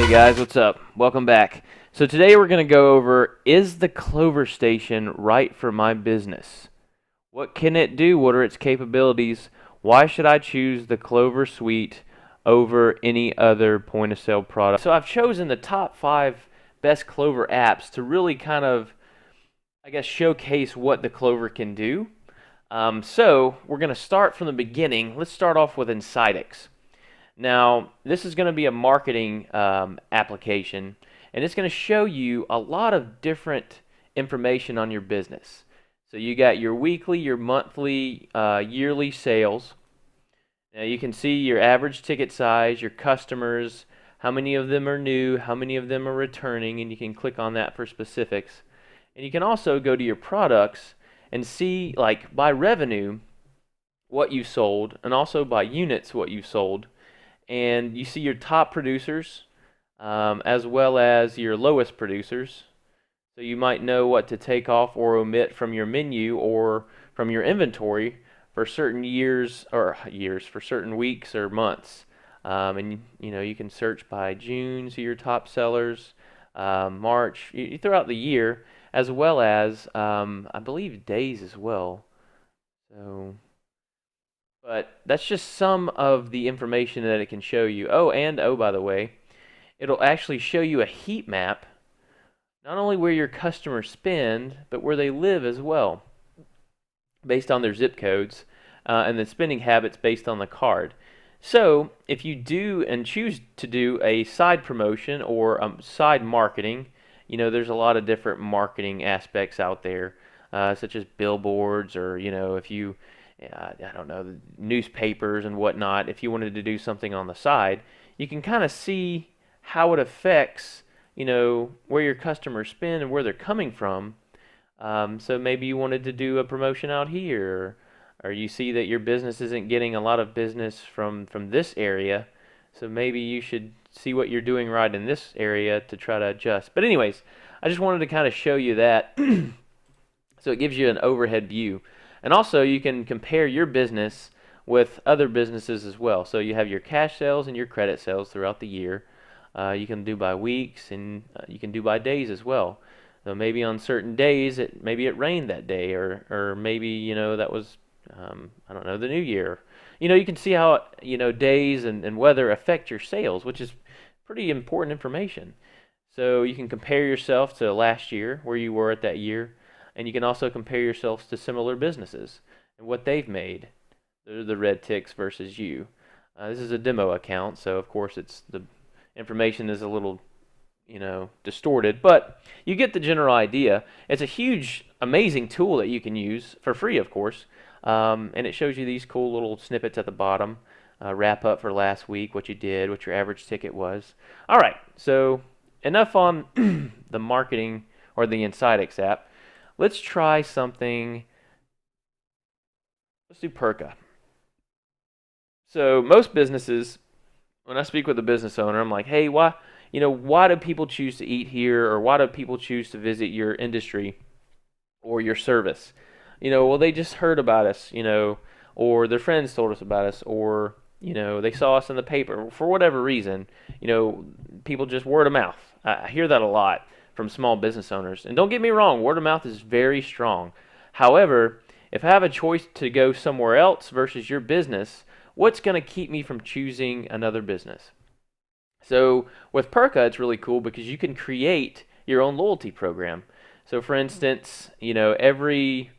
Hey guys, what's up? Welcome back. So today we're going to go over, is the Clover Station right for my business? What can it do? What are its capabilities? Why should I choose the Clover Suite over any other point of sale product? So I've chosen the top 5 best Clover apps to really kind of, I guess, showcase what the Clover can do. So we're going to start from the beginning. Let's start off with InsideX. Now, this is going to be a marketing application, and it's going to show you a lot of different information on your business. So you got your weekly, your monthly, yearly sales. Now you can see your average ticket size, your customers, how many of them are new, how many of them are returning, and you can click on that for specifics. And you can also go to your products and see, like, by revenue, what you sold, and also by units, what you sold. And you see your top producers as well as your lowest producers. So you might know what to take off or omit from your menu or from your inventory for certain for certain weeks or months. And you can search by June, see your top sellers, March, throughout the year, as well as I believe days as well. But that's just some of the information that it can show you. Oh, by the way, it'll actually show you a heat map, not only where your customers spend, but where they live as well, based on their zip codes, and the spending habits based on the card. So if you do and choose to do a side promotion or side marketing, there's a lot of different marketing aspects out there, such as billboards, or if you I don't know, the newspapers and whatnot. If you wanted to do something on the side, you can kind of see how it affects, where your customers spend and where they're coming from. So maybe you wanted to do a promotion out here, or you see that your business isn't getting a lot of business from this area, so maybe you should see what you're doing right in this area to try to adjust. But anyways, I just wanted to kind of show you that so it gives you an overhead view. And also, you can compare your business with other businesses as well. So you have your cash sales and your credit sales throughout the year. You can do by weeks, and you can do by days as well. So maybe on certain days, maybe it rained that day, or maybe that was I don't know, the new year. You can see how days and weather affect your sales, which is pretty important information. So you can compare yourself to last year, where you were at that year. And you can also compare yourselves to similar businesses and what they've made. They're the red ticks versus you. This is a demo account, so of course the information is a little, distorted, but you get the general idea. It's a huge, amazing tool that you can use for free, of course, and it shows you these cool little snippets at the bottom. Wrap up for last week, what you did, what your average ticket was. All right, so enough on the marketing or the InsideX app. Let's try something. Let's do Perco. So most businesses, when I speak with a business owner, I'm like, hey, why do people choose to eat here, or why do people choose to visit your industry or your service? Well, they just heard about us, or their friends told us about us, or they saw us in the paper. For whatever reason, people just word of mouth. I hear that a lot from small business owners. And don't get me wrong, word of mouth is very strong. However, if I have a choice to go somewhere else versus your business, what's going to keep me from choosing another business? So with Perco, it's really cool because you can create your own loyalty program. So for instance, every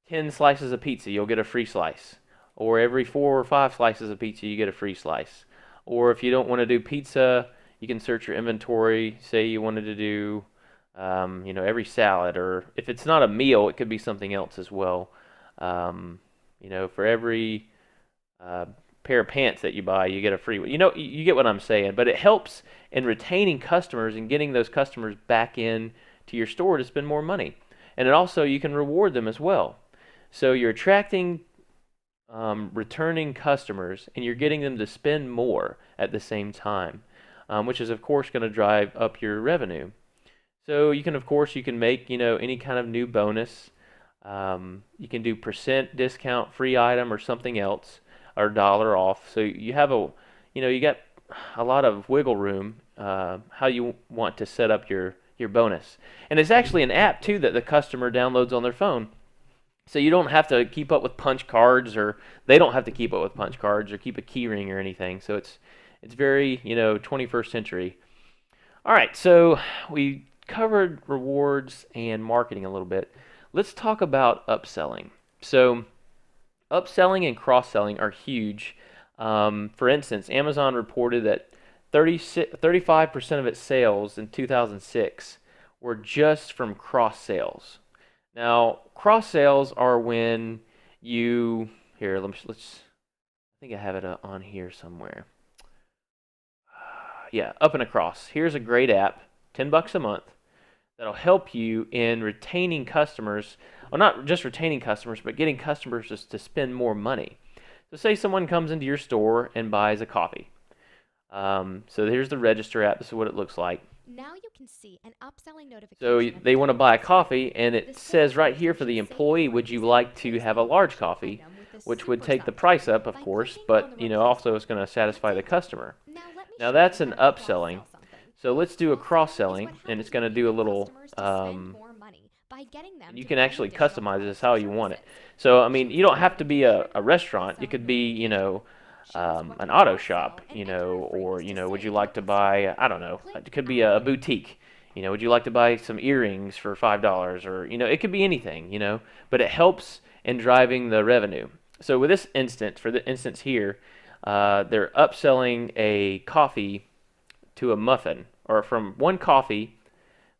10 slices of pizza, you'll get a free slice. Or every 4 or 5 slices of pizza, you get a free slice. Or if you don't want to do pizza, you can search your inventory. Say you wanted to do, every salad, or if it's not a meal, it could be something else as well. For every pair of pants that you buy, you get a free one. You get what I'm saying. But it helps in retaining customers and getting those customers back in to your store to spend more money. And it also, you can reward them as well. So you're attracting returning customers, and you're getting them to spend more at the same time. Which is, of course, going to drive up your revenue. So you can make, any kind of new bonus. You can do percent discount, free item, or something else, or dollar off. So you have you got a lot of wiggle room how you want to set up your bonus. And it's actually an app too that the customer downloads on their phone. So you don't have to keep up with punch cards, or they don't have to keep up with punch cards or keep a key ring or anything. So it's very, 21st century. All right, so we covered rewards and marketing a little bit. Let's talk about upselling. So upselling and cross-selling are huge. For instance, Amazon reported that 35% of its sales in 2006 were just from cross sales. Now, cross sales are when you here. Let's. I think I have it on here somewhere. Yeah, up and across. Here's a great app, $10 a month, that'll help you in retaining customers. Well, not just retaining customers, but getting customers just to spend more money. So say someone comes into your store and buys a coffee. So here's the register app. This is what it looks like. Now you can see an upselling So notification they want to buy a coffee, and The it store says right says here you for the should save employee, would you like to have a large coffee? Which would take the price up, of course, but also it's going to satisfy the customer. Now that's an upselling. So let's do a cross-selling, and it's going to do a little. You can actually customize this how you want it. So I mean, you don't have to be a restaurant. It could be an auto shop, or would you like to buy? I don't know. It could be a boutique. Would you like to buy some earrings for $5? Or it could be anything. But it helps in driving the revenue. So with this instance, for the instance here, they're upselling a coffee to a muffin, or from one coffee,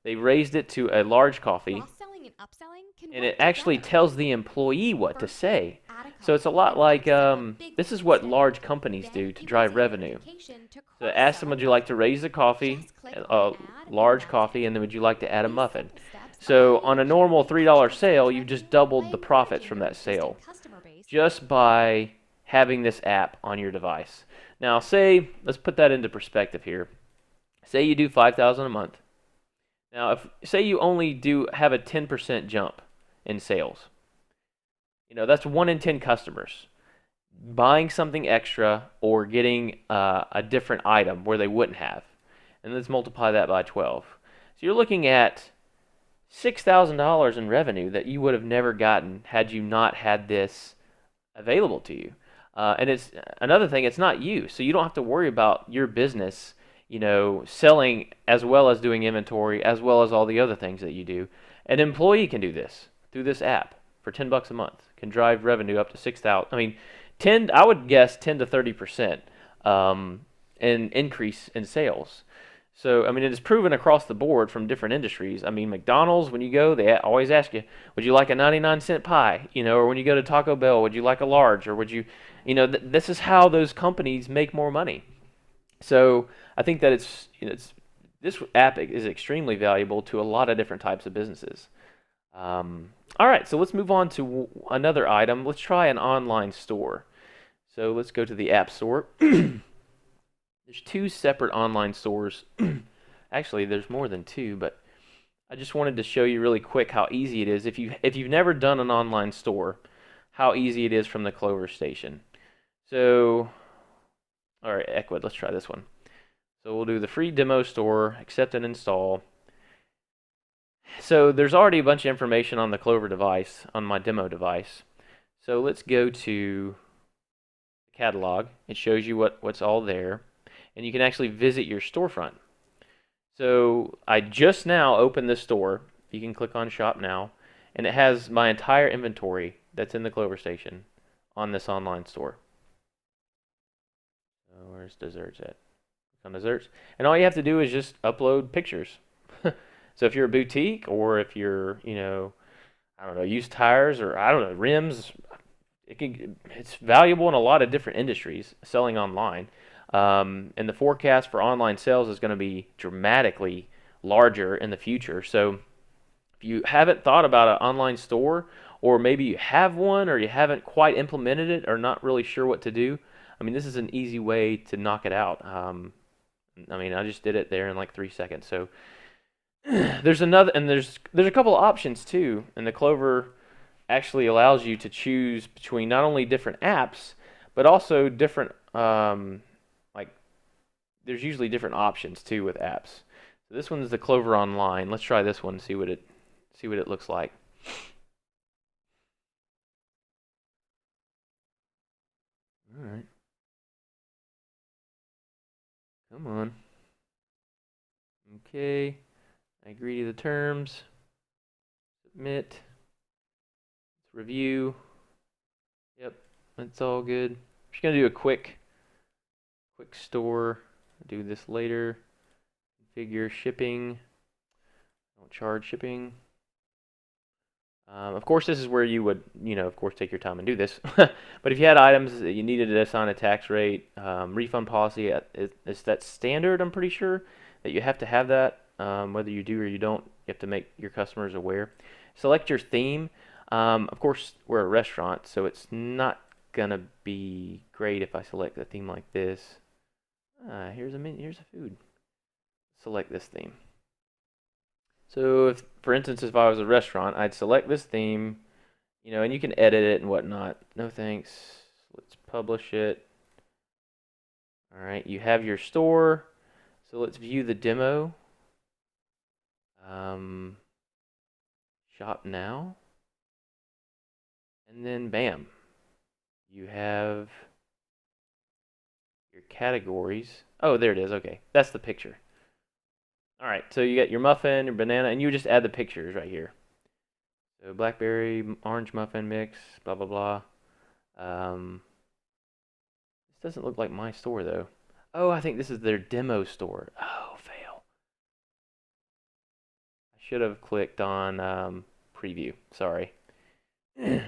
they raised it to a large coffee, Cross-selling and upselling can and work it actually together. tells the employee what to First one, say. add a So it's a coffee lot and like upsell a big this is one what instead. large companies Then do to you can drive see a revenue. notification to So ask cross-sell them, a would you like to muffin. raise the coffee, Just click a on add and large that's coffee, it. and then would you like to add a These muffin? simple steps So allow you on to a normal generate $3 extra sale, sales you've just revenue by doubled the profits encouraging from your that existing sale customer base. just by having this app on your device. Now, let's put that into perspective here. Say you do 5,000 a month. Now, if say you only do have a 10% jump in sales, that's 1 in 10 customers buying something extra or getting a different item where they wouldn't have. And let's multiply that by 12. So you're looking at $6,000 in revenue that you would have never gotten had you not had this available to you. And it's another thing, it's not you. So you don't have to worry about your business, selling as well as doing inventory, as well as all the other things that you do. An employee can do this through this app for $10 a month, can drive revenue up to 6,000. I mean, I would guess 10 to 30% in increase in sales. So, I mean, it is proven across the board from different industries. I mean, McDonald's, when you go, they always ask you, would you like a 99-cent pie? Or when you go to Taco Bell, would you like a large? Or would you, this is how those companies make more money. So, I think that this app is extremely valuable to a lot of different types of businesses. All right, so let's move on to another item. Let's try an online store. So let's go to the App Store. There's 2 separate online stores. Actually, there's more than 2, but I just wanted to show you really quick how easy it is. If you've never done an online store, how easy it is from the Clover Station. So, all right, Equid, let's try this one. So we'll do the free demo store, accept and install. So there's already a bunch of information on the Clover device, on my demo device. So let's go to the catalog. It shows you what's all there. And you can actually visit your storefront. So I just now opened this store. You can click on Shop Now. And it has my entire inventory that's in the Clover Station on this online store. So where's desserts at? Click on desserts. And all you have to do is just upload pictures. So if you're a boutique, or if you're, I don't know, used tires, or I don't know, rims, it's valuable in a lot of different industries, selling online. And the forecast for online sales is going to be dramatically larger in the future. So if you haven't thought about an online store, or maybe you have one, or you haven't quite implemented it, or not really sure what to do, I mean, this is an easy way to knock it out. I mean, I just did it there in like 3 seconds. So there's a couple of options too, and the Clover actually allows you to choose between not only different apps, but also different like there's usually different options too with apps. So this one's the Clover Online. Let's try this one and see what it looks like. All right. Come on. Okay. I agree to the terms. Submit. Let's review. Yep, that's all good. I'm just gonna do a quick store. Do this later. Configure shipping. Don't charge shipping. Of course, this is where you would, of course, take your time and do this. But if you had items that you needed to assign a tax rate, refund policy, is that standard? I'm pretty sure that you have to have that. Whether you do or you don't, you have to make your customers aware. Select your theme. Of course, we're a restaurant, so it's not gonna be great if I select a theme like this. Here's a food. Select this theme. So if, for instance, if I was a restaurant, I'd select this theme, and you can edit it and whatnot. No thanks. Let's publish it. All right, you have your store. So let's view the demo. Shop now. And then bam. You have your categories. Oh, there it is. Okay, that's the picture. All right, so you got your muffin, your banana, and you just add the pictures right here. So blackberry, orange muffin mix, blah, blah, blah. This doesn't look like my store, though. Oh, I think this is their demo store. Oh, fail. I should have clicked on preview. Sorry. So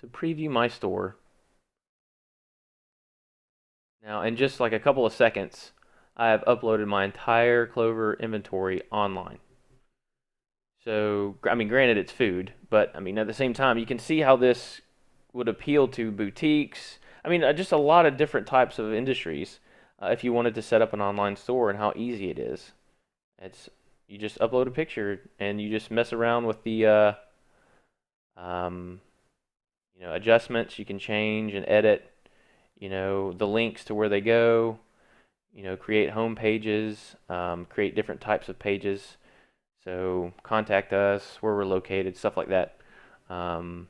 preview my store. Now, in just like a couple of seconds, I have uploaded my entire Clover inventory online. So, I mean, granted it's food, but I mean, at the same time, you can see how this would appeal to boutiques. I mean, just a lot of different types of industries if you wanted to set up an online store, and how easy it is. You just upload a picture and you just mess around with the adjustments. You can change and edit, the links to where they go. Create home pages, create different types of pages. So contact us, where we're located, stuff like that. So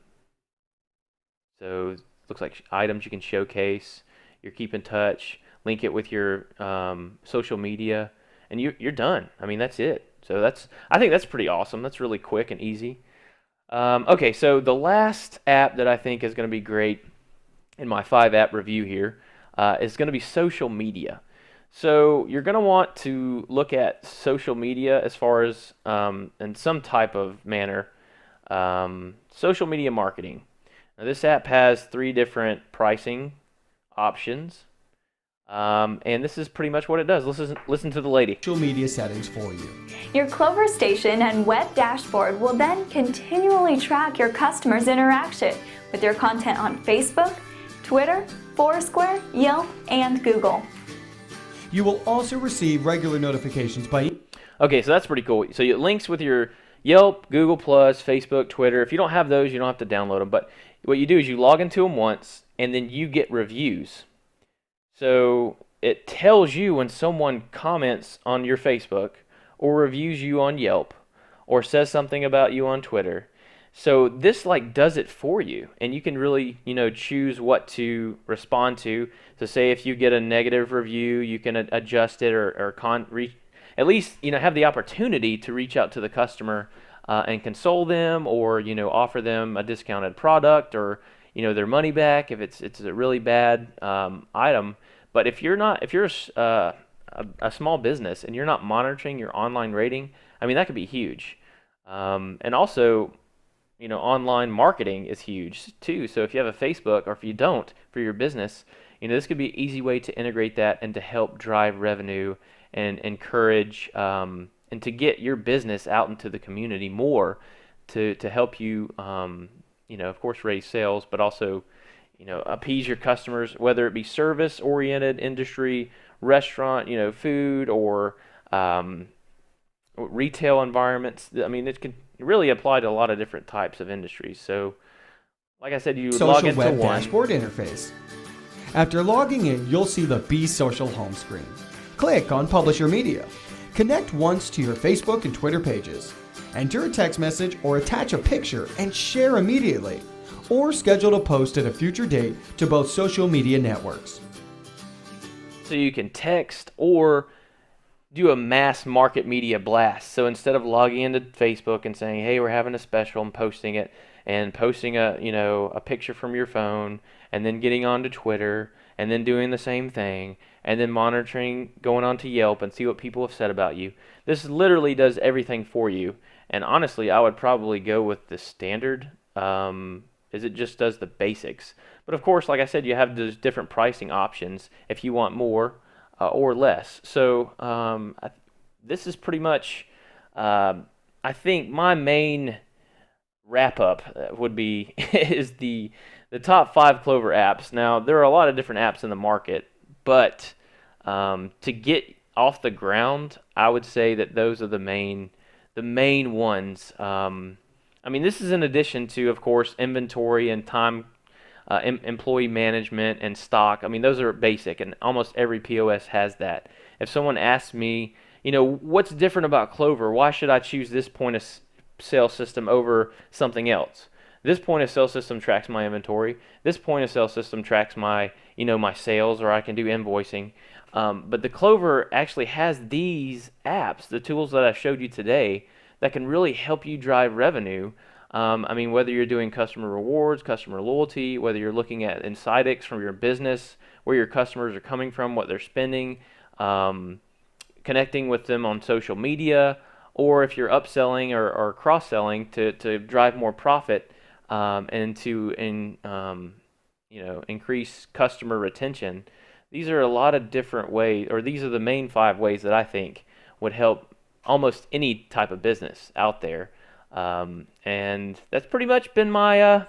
it looks like items you can showcase. You're keep in touch. Link it with your social media, and you're done. I mean, that's it. So I think that's pretty awesome. That's really quick and easy. Okay, so the last app that I think is going to be great in my 5-app review here is going to be social media. So you're going to want to look at social media as far as, in some type of manner, social media marketing. Now, this app has 3 different pricing options, and this is pretty much what it does. Listen to the lady. Social media settings for you. Your Clover Station and web dashboard will then continually track your customers' interaction with your content on Facebook, Twitter, Foursquare, Yelp, and Google. You will also receive regular notifications by Okay, so that's pretty cool. So it links with your Yelp, Google+, Facebook, Twitter. If you don't have those, you don't have to download them. But what you do is you log into them once, and then you get reviews. So it tells you when someone comments on your Facebook or reviews you on Yelp or says something about you on Twitter. So this does it for you, and you can really, choose what to respond to. So say if you get a negative review, you can adjust it or at least, have the opportunity to reach out to the customer and console them, or, offer them a discounted product, or, their money back if it's a really bad item. But if you're a small business and you're not monitoring your online rating, I mean, that could be huge. And also, online marketing is huge too. So if you have a Facebook, or if you don't, for your business, this could be an easy way to integrate that and to help drive revenue and encourage and to get your business out into the community more, to help you, of course, raise sales, but also, appease your customers, whether it be service-oriented industry, restaurant, food, or retail environments. I mean, it can really apply to a lot of different types of industries. So, like I said, you log social into web one. dashboard interface. After logging in, you'll see the Be Social home screen. Click on Publish Your Media. Connect once to your Facebook and Twitter pages. Enter a text message or attach a picture and share immediately. Or schedule a post at a future date to both social media networks. So you can text or do a mass market media blast. So instead of logging into Facebook and saying, hey, we're having a special and posting it, and posting a picture from your phone, and then getting onto Twitter, and then doing the same thing, and then monitoring, going on to Yelp and see what people have said about you. This literally does everything for you. And honestly, I would probably go with the standard, as it just does the basics. But of course, like I said, you have those different pricing options if you want more or less. So this is pretty much, I think my main wrap up would be is the top 5 Clover apps. Now, there are a lot of different apps in the market, but to get off the ground, I would say that those are the main ones. I mean, this is in addition to, of course, inventory and time, employee management and stock. I mean, those are basic, and almost every POS has that. If someone asks me, what's different about Clover? Why should I choose this point of sale system over something else? This point of sale system tracks my inventory. This point of sale system tracks my, my sales, or I can do invoicing. But the Clover actually has these apps, the tools that I showed you today, that can really help you drive revenue. I mean, whether you're doing customer rewards, customer loyalty, whether you're looking at InsideX from your business, where your customers are coming from, what they're spending, connecting with them on social media, or if you're upselling or cross-selling to drive more profit and to increase customer retention. These are a lot of different ways, or these are the main 5 ways that I think would help almost any type of business out there. And that's pretty much been my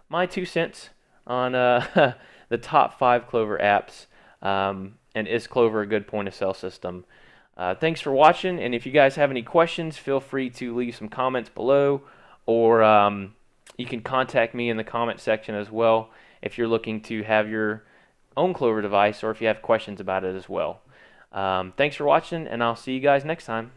my 2 cents on the top 5 Clover apps. And is Clover a good point of sale system? Thanks for watching, and if you guys have any questions, feel free to leave some comments below, or you can contact me in the comment section as well if you're looking to have your own Clover device, or if you have questions about it as well. Thanks for watching, and I'll see you guys next time.